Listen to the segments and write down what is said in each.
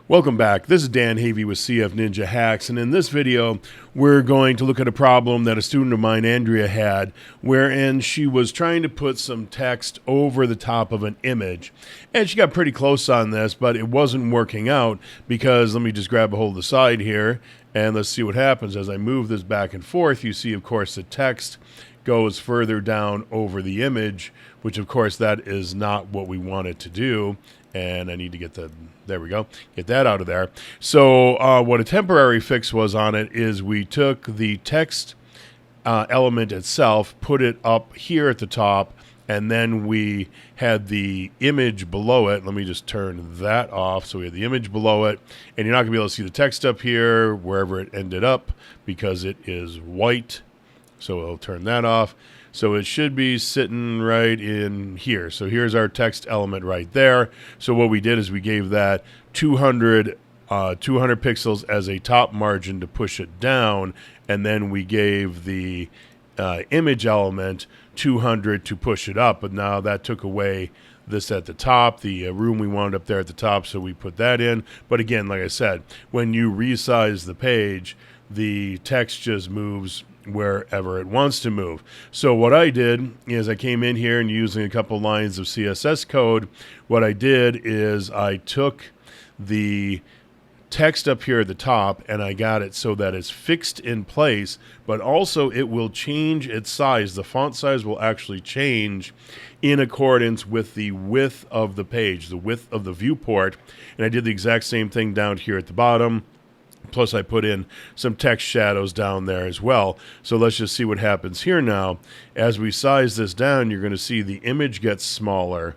Welcome back. This is Dan Havey with CF Ninja Hacks, and in this video we're going to look at a problem that a student of mine, Andrea, had, wherein she was trying to put some text over the top of an image, and she got pretty close on this, but it wasn't working out because, let me just grab a hold of the side here and let's see what happens. As I move this back and forth, you see, of course, the text goes further down over the image, which of course that is not what we want it to do. And I need to get there we go, get that out of there. So what a temporary fix was on it is we took the text element itself, put it up here at the top, and then we had the image below it. Let me just turn that off. So we had the image below it, and you're not gonna be able to see the text up here wherever it ended up because it is white. So we'll turn that off. So it should be sitting right in here. So here's our text element right there. So what we did is we gave that 200 pixels as a top margin to push it down, and then we gave the image element 200 to push it up. But now that took away this at the top, the room we wanted up there at the top, so we put that in. But again, like I said, when you resize the page, the text just moves wherever it wants to move. So what I did is I came in here and using a couple lines of CSS code, what I did is I took the text up here at the top and I got it so that it's fixed in place, but also it will change its size. The font size will actually change in accordance with the width of the page, the width of the viewport. And I did the exact same thing down here at the bottom. Plus I put in some text shadows down there as well. So let's just see what happens here now. As we size this down, you're going to see the image gets smaller,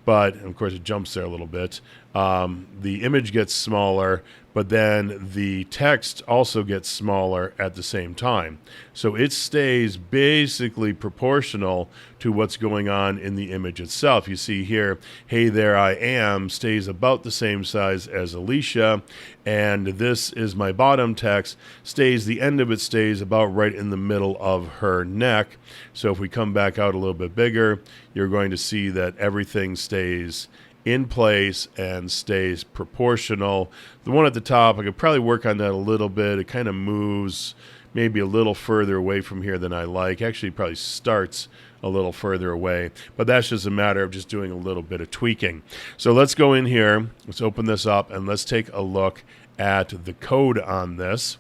but of course it jumps there a little bit. The image gets smaller, but then the text also gets smaller at the same time. So it stays basically proportional to what's going on in the image itself. You see here, hey there I am, stays about the same size as Alicia, and this is my bottom text, the end of it stays about right in the middle of her neck. So if we come back out a little bit bigger, you're going to see that everything stays in place and stays proportional. The one at the top, I could probably work on that a little bit. It kind of moves maybe a little further away from here than I like. Actually, it probably starts a little further away, but that's just a matter of just doing a little bit of tweaking. So let's go in here, let's open this up, and let's take a look at the code on this.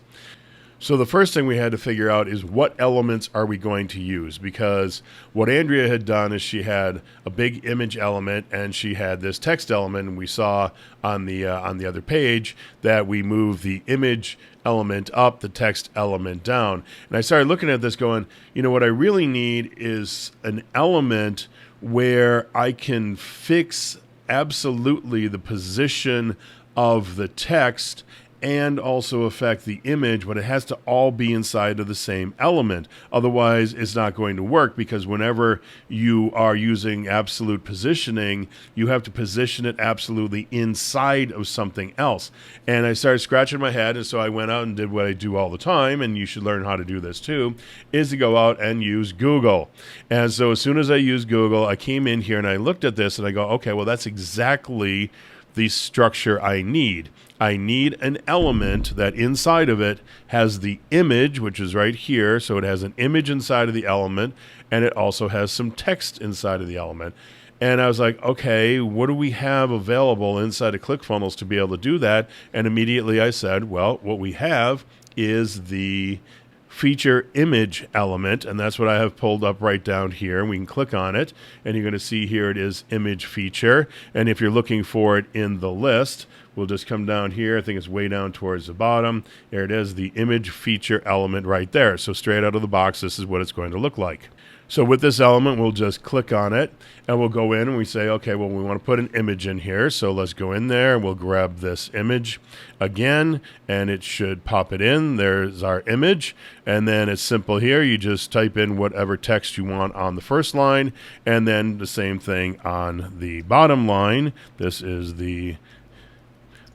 So the first thing we had to figure out is what elements are we going to use, because what Andrea had done is she had a big image element and she had this text element, and we saw on the other page that we moved the image element up, the text element down. And I started looking at this going, you know, what I really need is an element where I can fix absolutely the position of the text and also affect the image, but it has to all be inside of the same element. Otherwise, it's not going to work, because whenever you are using absolute positioning, you have to position it absolutely inside of something else. And I started scratching my head, and so I went out and did what I do all the time, and you should learn how to do this too, is to go out and use Google. And so as soon as I used Google, I came in here and I looked at this and I go, okay, well, that's exactly the structure I need. I need an element that inside of it has the image, which is right here. So it has an image inside of the element, and it also has some text inside of the element. And I was like, okay, what do we have available inside of ClickFunnels to be able to do that? And immediately I said, well, what we have is the feature image element, and that's what I have pulled up right down here. And we can click on it, and you're going to see here it is image feature. And if you're looking for it in the list, we'll just come down here. I think it's way down towards the bottom. There it is, the image feature element right there. So straight out of the box, this is what it's going to look like. So with this element, we'll just click on it, and we'll go in and we say, okay, well, we want to put an image in here. So let's go in there. We'll grab this image again, and it should pop it in. There's our image. And then it's simple here. You just type in whatever text you want on the first line, and then the same thing on the bottom line. This is the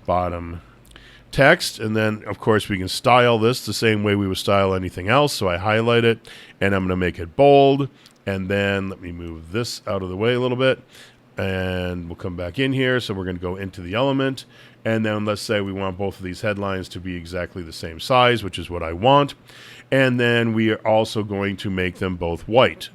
bottom text, and then of course we can style this the same way we would style anything else. So I highlight it and I'm going to make it bold, and then let me move this out of the way a little bit, And we'll come back in here. So we're going to go into the element. And then let's say we want both of these headlines to be exactly the same size, which is what I want. And then we are also going to make them both white.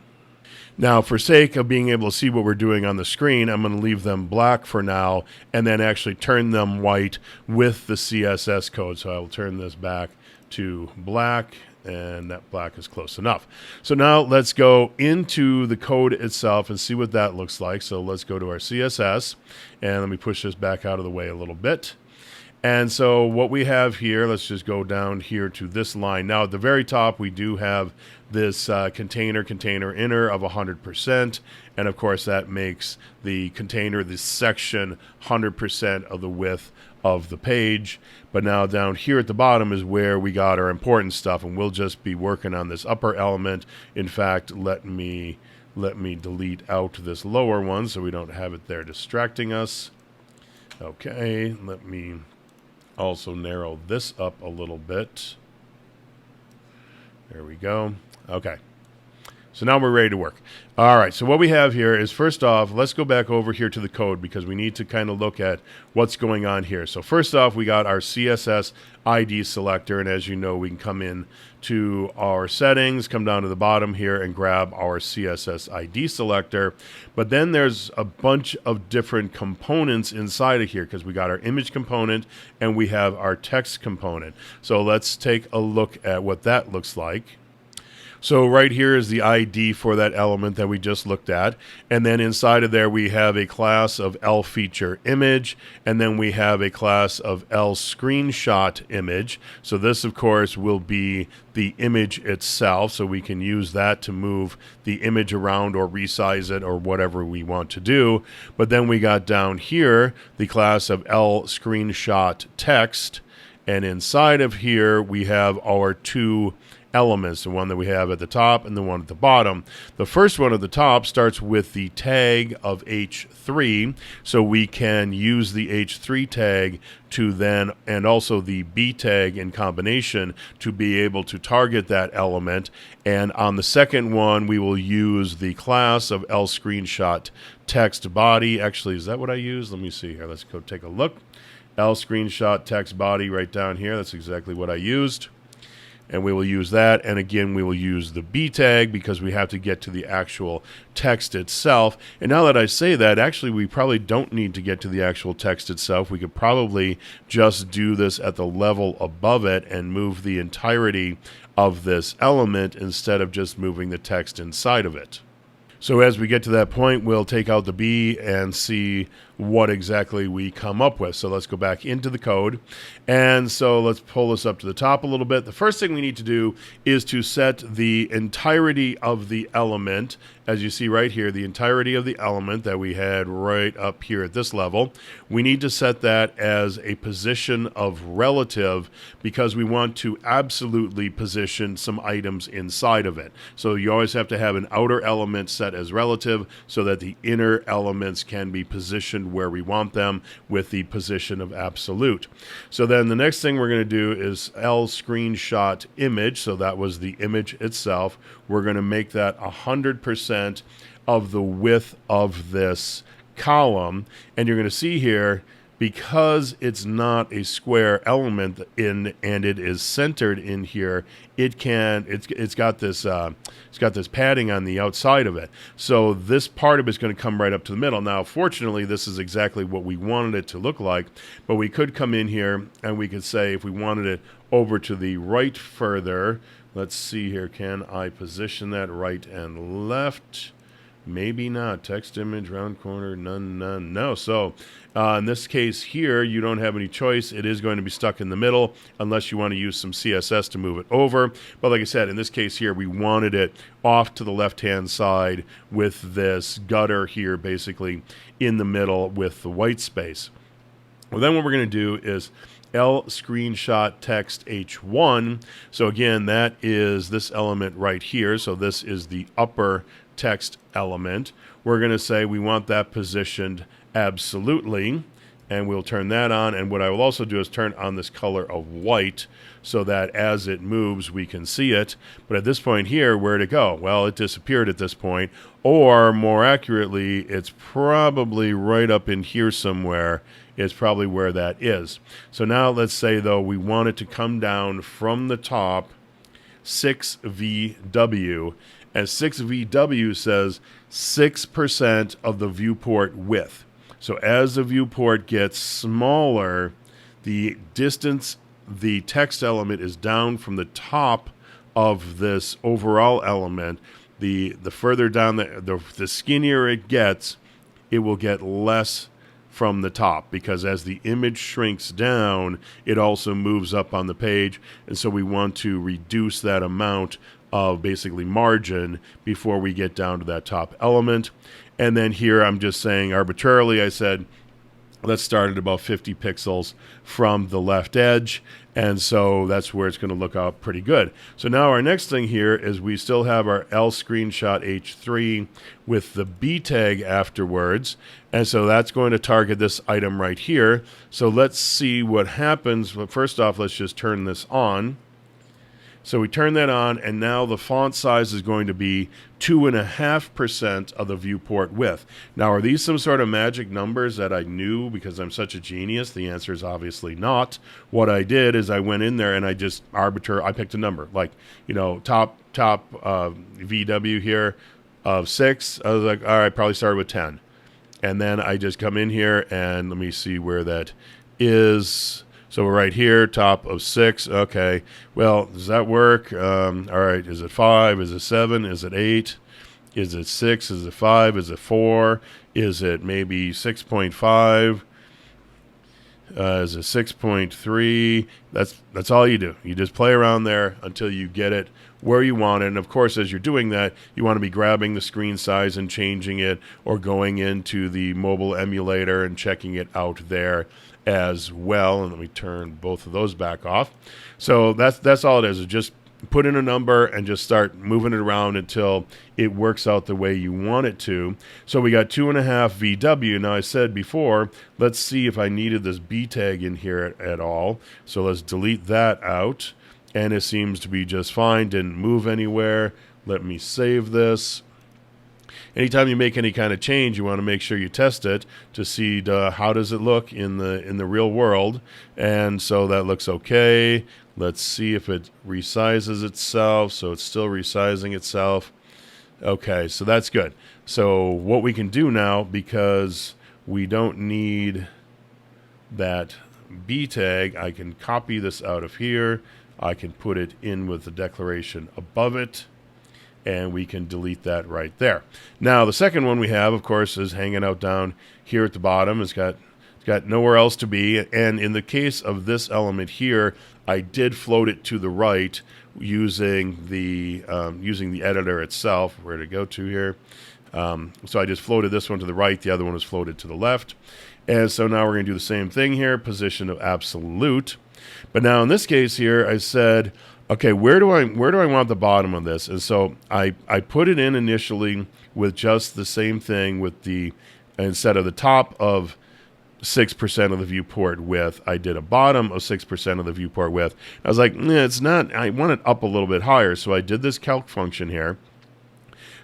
Now, for sake of being able to see what we're doing on the screen, I'm going to leave them black for now and then actually turn them white with the CSS code. So I will turn this back to black, and that black is close enough. So now let's go into the code itself and see what that looks like. So let's go to our CSS, and let me push this back out of the way a little bit. And so what we have here, let's just go down here to this line. Now at the very top, we do have this container inner of 100%. And of course, that makes the container, this section, 100% of the width of the page. But now down here at the bottom is where we got our important stuff. And we'll just be working on this upper element. In fact, let me delete out this lower one so we don't have it there distracting us. Okay, let me also narrow this up a little bit. There we go. Okay. So now we're ready to work. All right, so what we have here is, first off, let's go back over here to the code because we need to kind of look at what's going on here. So first off, we got our CSS ID selector, and as you know, we can come in to our settings, come down to the bottom here and grab our CSS ID selector. But then there's a bunch of different components inside of here because we got our image component and we have our text component. So let's take a look at what that looks like. So right here is the ID for that element that we just looked at. And then inside of there, we have a class of L feature image. And then we have a class of L screenshot image. So this, of course, will be the image itself. So we can use that to move the image around or resize it or whatever we want to do. But then we got down here the class of L screenshot text. And inside of here, we have our two elements, the one that we have at the top and the one at the bottom. The first one at the top starts with the tag of H3, so we can use the H3 tag to then, and also the B tag in combination, to be able to target that element. And on the second one, we will use the class of L screenshot text body. Actually, is that what I use? Let me see here. Let's go take a look. L screenshot text body right down here. That's exactly what I used. And we will use that. And again, we will use the B tag because we have to get to the actual text itself. And now that I say that, actually, we probably don't need to get to the actual text itself. We could probably just do this at the level above it and move the entirety of this element instead of just moving the text inside of it. So as we get to that point, we'll take out the B and see what exactly we come up with. So let's go back into the code. And so let's pull this up to the top a little bit. The first thing we need to do is to set the entirety of the element. As you see right here, the entirety of the element that we had right up here at this level, we need to set that as a position of relative because we want to absolutely position some items inside of it. So you always have to have an outer element set as relative so that the inner elements can be positioned where we want them with the position of absolute. So then the next thing we're going to do is L screenshot image. So that was the image itself. We're going to make that 100% of the width of this column. And you're going to see here, because it's not a square element and it is centered in here, it's got this padding on the outside of it. So this part of it is going to come right up to the middle. Now, fortunately, this is exactly what we wanted it to look like, but we could come in here and we could say if we wanted it over to the right further, let's see here, can I position that right and left? Maybe not. Text image, round corner, none, no. So in this case here, you don't have any choice. It is going to be stuck in the middle unless you want to use some CSS to move it over. But like I said, in this case here, we wanted it off to the left-hand side with this gutter here basically in the middle with the white space. Well, then what we're going to do is L screenshot text H1. So again, that is this element right here. So this is the upper text element. We're going to say we want that positioned absolutely. and we'll turn that on. And what I will also do is turn on this color of white so that as it moves, we can see it. But at this point here, where'd it go? Well, it disappeared at this point, or more accurately, it's probably right up in here somewhere is probably where that is. So now let's say, though, we want it to come down from the top 6 VW, and 6 VW says 6% of the viewport width. So as the viewport gets smaller, the distance the text element is down from the top of this overall element. The further down, the skinnier it gets, it will get less from the top, because as the image shrinks down, it also moves up on the page, and so we want to reduce that amount of basically margin before we get down to that top element. And then here I'm just saying arbitrarily, I said let's start at about 50 pixels from the left edge, and so that's where it's going to look out pretty good. So now our next thing here is we still have our L screenshot H3 with the B tag afterwards, and so that's going to target this item right here. So let's see what happens. Well, first off, let's just turn this on. So we turn that on, and now the font size is going to be 2.5% of the viewport width. Now, are these some sort of magic numbers that I knew because I'm such a genius? The answer is obviously not. What I did is I went in there and I just I picked a number, like, top VW here of 6. I was like, all right, probably started with 10. And then I just come in here and let me see where that is. So we're right here, top of 6. Okay, well, does that work? All right, is it 5? Is it 7? Is it 8? Is it 6? Is it 5? Is it 4? Is it maybe 6.5? Is it 6.3? That's all you do. You just play around there until you get it where you want it. And of course, as you're doing that, you want to be grabbing the screen size and changing it, or going into the mobile emulator and checking it out there as well. And let me turn both of those back off. So that's all it is just put in a number and just start moving it around until it works out the way you want it to. So we got 2.5 VW. Now I said before, let's see if I needed this B tag in here at all. So let's delete that out, and it seems to be just fine. Didn't move anywhere. Let me save this. Anytime you make any kind of change, you want to make sure you test it to see how does it look in the real world. And so that looks okay. Let's see if it resizes itself. So it's still resizing itself. Okay, so that's good. So what we can do now, because we don't need that B tag, I can copy this out of here. I can put it in with the declaration above it, and we can delete that right there. Now, the second one we have, of course, is hanging out down here at the bottom. It's got nowhere else to be. And in the case of this element here, I did float it to the right using the editor itself. Where to go to here? So I just floated this one to the right. The other one was floated to the left. And so now we're going to do the same thing here, position of absolute. But now in this case here, I said, okay, where do I want the bottom of this? And so I put it in initially with just the same thing with instead of the top of 6% of the viewport width, I did a bottom of 6% of the viewport width. I was like, it's not, I want it up a little bit higher. So I did this calc function here.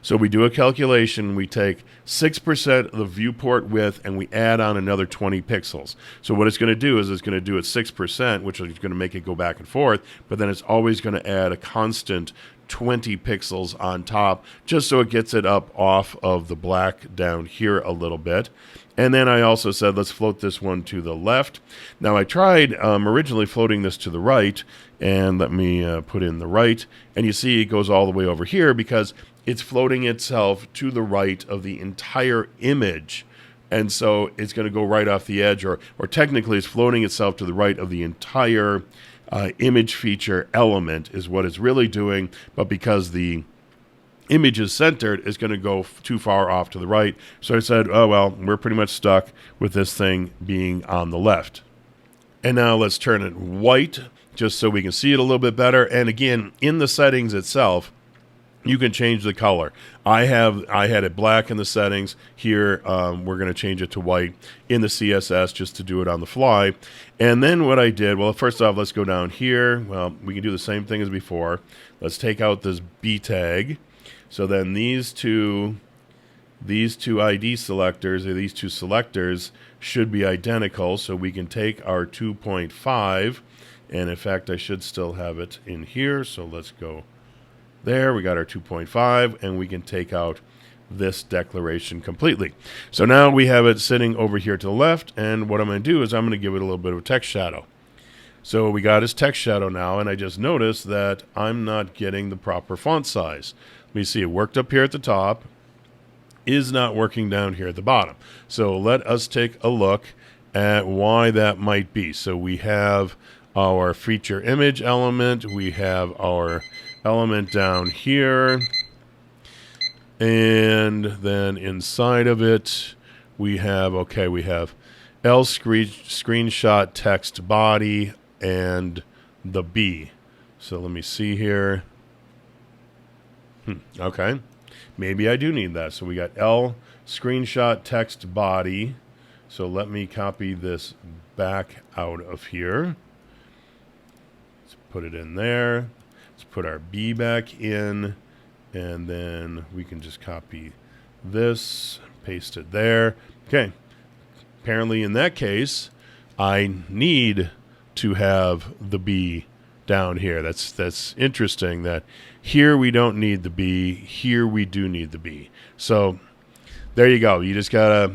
So we do a calculation, we take 6% of the viewport width and we add on another 20 pixels. So what it's going to do is it's going to do it 6%, which is going to make it go back and forth, but then it's always going to add a constant 20 pixels on top, just so it gets it up off of the black down here a little bit. And then I also said, let's float this one to the left. Now I tried originally floating this to the right, and let me put in the right, and you see it goes all the way over here because it's floating itself to the right of the entire image. And so it's going to go right off the edge, or technically it's floating itself to the right of the entire image feature element is what it's really doing. But because the image is centered, it's going to go too far off to the right. So I said, oh, well, we're pretty much stuck with this thing being on the left. And now let's turn it white just so we can see it a little bit better. And again, in the settings itself, you can change the color. I had it black in the settings. Here, we're going to change it to white in the CSS just to do it on the fly. And then what I did, well, first off, let's go down here. Well, we can do the same thing as before. Let's take out this B tag. So then these two ID selectors, or these two selectors, should be identical. So we can take our 2.5, and in fact, I should still have it in here. So let's go there. We got our 2.5, and we can take out this declaration completely. So now we have it sitting over here to the left, and what I'm going to do is I'm going to give it a little bit of a text shadow. So we got his text shadow now, and I just noticed that I'm not getting the proper font size. Let me see, it worked up here at the top, is not working down here at the bottom. So let us take a look at why that might be. So we have our feature image element, we have our element down here, and then inside of it we have L screenshot text body and the B. So let me see here. Okay, maybe I do need that. So we got L screenshot text body. So let me copy this back out of here. Let's put it in there. Let's put our B back in, and then we can just copy this, paste it there. Okay. Apparently in that case, I need to have the B down here. That's interesting that here we don't need the B, here we do need the B. So there you go. You just gotta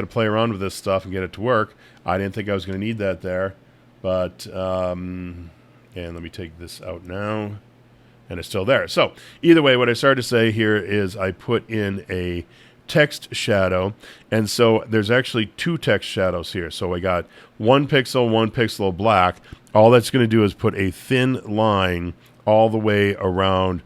play around with this stuff and get it to work. I didn't think I was going to need that there, but and let me take this out now, and it's still there. So either way, what I started to say here is I put in a text shadow, and so there's actually two text shadows here. So I got 1 pixel black. All that's going to do is put a thin line all the way around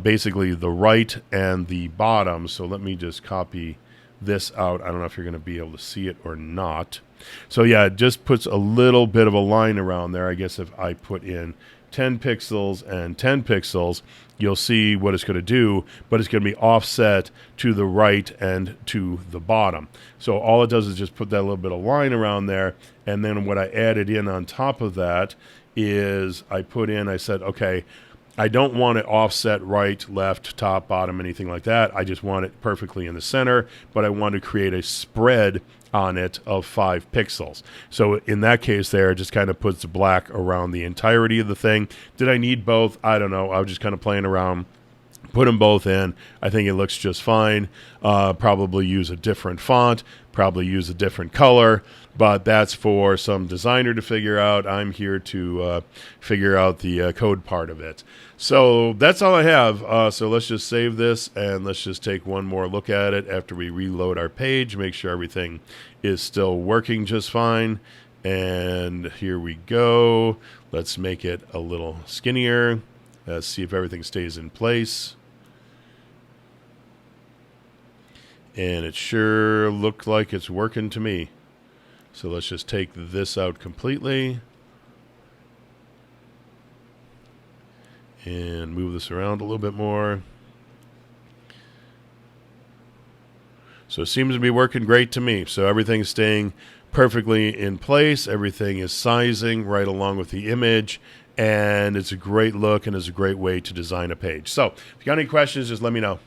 basically the right and the bottom. So let me just copy this out. I don't know if you're going to be able to see it or not. So yeah, it just puts a little bit of a line around there. I guess if I put in 10 pixels and 10 pixels, you'll see what it's going to do, but it's going to be offset to the right and to the bottom. So all it does is just put that little bit of line around there, and then what I added in on top of that is I said, okay, I don't want it offset right, left, top, bottom, anything like that. I just want it perfectly in the center, but I want to create a spread on it of 5 pixels. So in that case there, it just kind of puts black around the entirety of the thing. Did I need both? I don't know. I was just kind of playing around. Put them both in. I think it looks just fine. Probably use a different font, probably use a different color, but that's for some designer to figure out. I'm here to figure out the code part of it. So that's all I have. So let's just save this, and let's just take one more look at it after we reload our page, make sure everything is still working just fine. And here we go. Let's make it a little skinnier. Let's see if everything stays in place. And it sure looked like it's working to me. So let's just take this out completely and move this around a little bit more. So it seems to be working great to me. So everything's staying perfectly in place. Everything is sizing right along with the image. And it's a great look, and it's a great way to design a page. So if you got any questions, just let me know.